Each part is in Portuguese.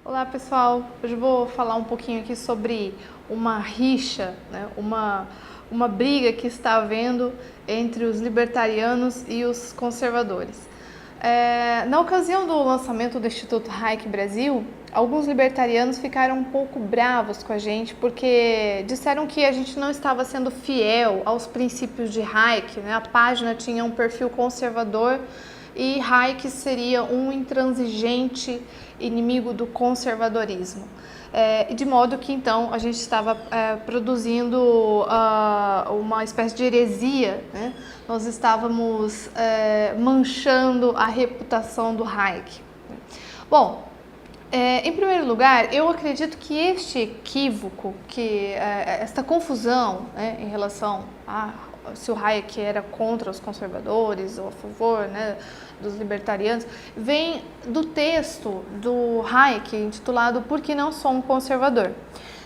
Olá pessoal, hoje eu vou falar um pouquinho aqui sobre uma rixa, né? uma briga que está havendo entre os libertarianos e os conservadores. Na ocasião do lançamento do Instituto Hayek Brasil, alguns libertarianos ficaram um pouco bravos com a gente porque disseram que a gente não estava sendo fiel aos princípios de Hayek, né? A página tinha um perfil conservador e Hayek seria um intransigente inimigo do conservadorismo. De modo que então a gente estava produzindo uma espécie de heresia, né? Nós estávamos manchando a reputação do Hayek. Bom, em primeiro lugar, eu acredito que este equívoco, esta confusão, né, em relação a se o Hayek era contra os conservadores ou a favor, né, dos libertarianos, vem do texto do Hayek intitulado Por que não sou um conservador?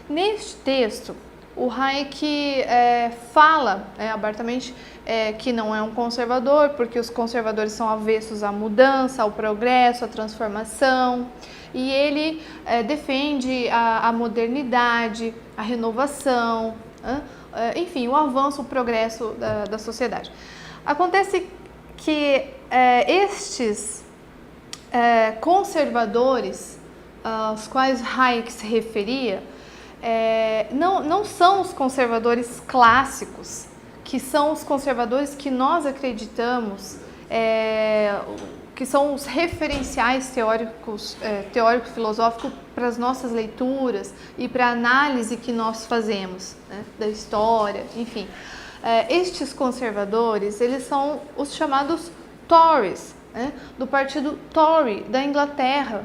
Neste texto, o Hayek fala abertamente que não é um conservador, porque os conservadores são avessos à mudança, ao progresso, à transformação, e ele defende a modernidade, a renovação, enfim, o avanço, o progresso da sociedade. Acontece que estes conservadores aos quais Hayek se referia não são os conservadores clássicos, que são os conservadores que nós acreditamos que são os referenciais teórico-filosóficos para as nossas leituras e para a análise que nós fazemos, né, da história, enfim. Estes conservadores, eles são os chamados Tories, né, do partido Tory da Inglaterra,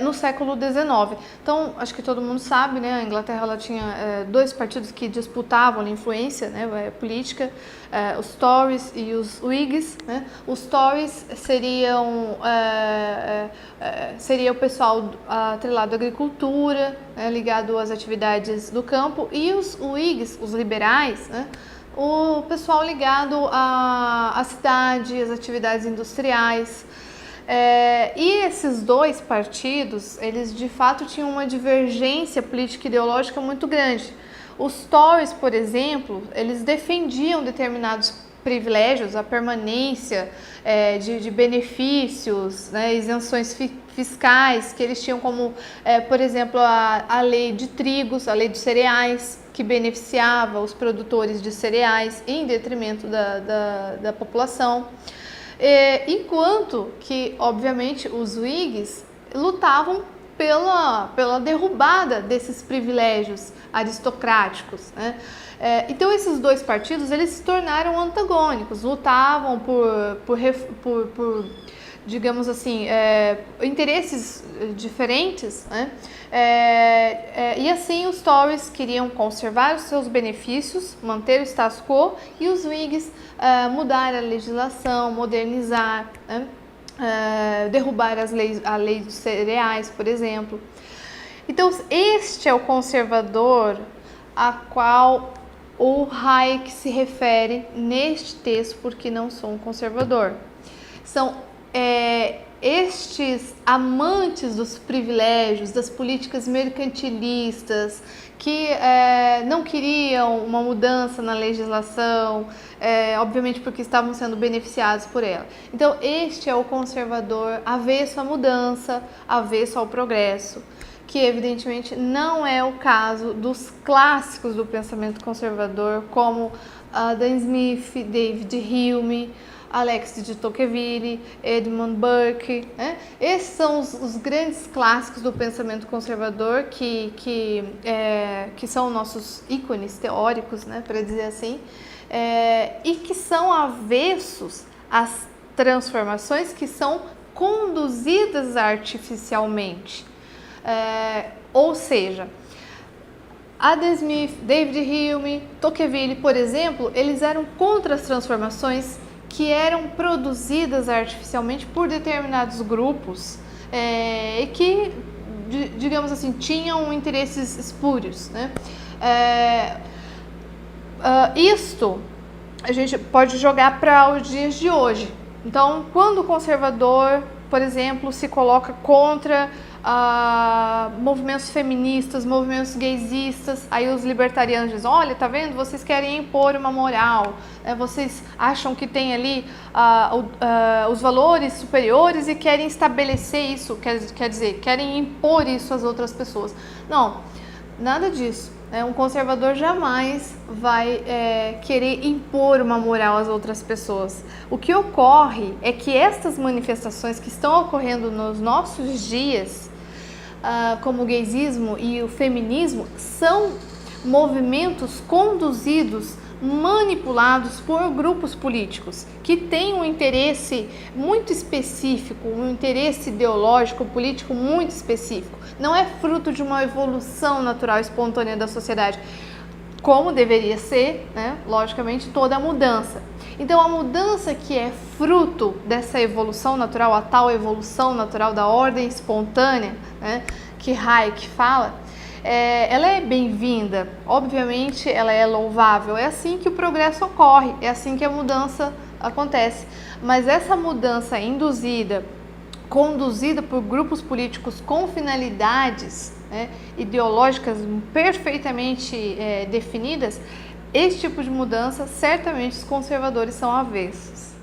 no século XIX. Então, acho que todo mundo sabe, né, a Inglaterra ela tinha dois partidos que disputavam a influência, né, política, os Tories e os Whigs, né. Os Tories seria o pessoal atrelado à agricultura, né, ligado às atividades do campo, e os Whigs, os liberais, né, o pessoal ligado à cidade, às atividades industriais. E esses dois partidos, eles de fato tinham uma divergência política e ideológica muito grande. Os Tories, por exemplo, eles defendiam determinados privilégios, a permanência de benefícios, né, isenções fiscais, que eles tinham como, por exemplo, a lei de trigos, a lei de cereais, que beneficiava os produtores de cereais em detrimento da população. Enquanto que, obviamente, os Whigs lutavam pela derrubada desses privilégios aristocráticos, né? Então esses dois partidos eles se tornaram antagônicos, lutavam por digamos assim, interesses diferentes, né? E assim os Tories queriam conservar os seus benefícios, manter o status quo, e os Whigs mudar a legislação, modernizar, né? Derrubar a lei dos cereais, por exemplo. Então este é o conservador a qual o Hayek se refere neste texto, porque não sou um conservador. São estes amantes dos privilégios, das políticas mercantilistas, que não queriam uma mudança na legislação, obviamente porque estavam sendo beneficiados por ela. Então este é o conservador avesso à mudança, avesso ao progresso, que evidentemente não é o caso dos clássicos do pensamento conservador, como Adam Smith, David Hume, Alexis de Tocqueville, Edmund Burke, né? Esses são os grandes clássicos do pensamento conservador que são nossos ícones teóricos, né, para dizer assim, e que são avessos às transformações que são conduzidas artificialmente. Ou seja, Adam Smith, David Hume, Tocqueville, por exemplo, eles eram contra as transformações que eram produzidas artificialmente por determinados grupos e que, digamos assim, tinham interesses espúrios, né? Isto a gente pode jogar para os dias de hoje. Então, quando o conservador por exemplo, se coloca contra movimentos feministas, movimentos gaysistas, aí os libertarianos dizem, olha, tá vendo, vocês querem impor uma moral, vocês acham que tem ali os valores superiores e querem estabelecer isso, quer dizer, querem impor isso às outras pessoas. Não, nada disso. Um conservador jamais vai querer impor uma moral às outras pessoas. O que ocorre é que estas manifestações que estão ocorrendo nos nossos dias, como o gaysismo e o feminismo, são movimentos conduzidos, manipulados por grupos políticos que têm um interesse muito específico, um interesse ideológico, político muito específico. Não é fruto de uma evolução natural espontânea da sociedade, como deveria ser, né? Logicamente, toda a mudança. Então, a mudança que é fruto dessa evolução natural, a tal evolução natural da ordem espontânea, né, que Hayek fala, ela é bem-vinda, obviamente ela é louvável, é assim que o progresso ocorre, é assim que a mudança acontece. Mas essa mudança induzida, conduzida por grupos políticos com finalidades ideológicas perfeitamente definidas, esse tipo de mudança certamente os conservadores são avessos.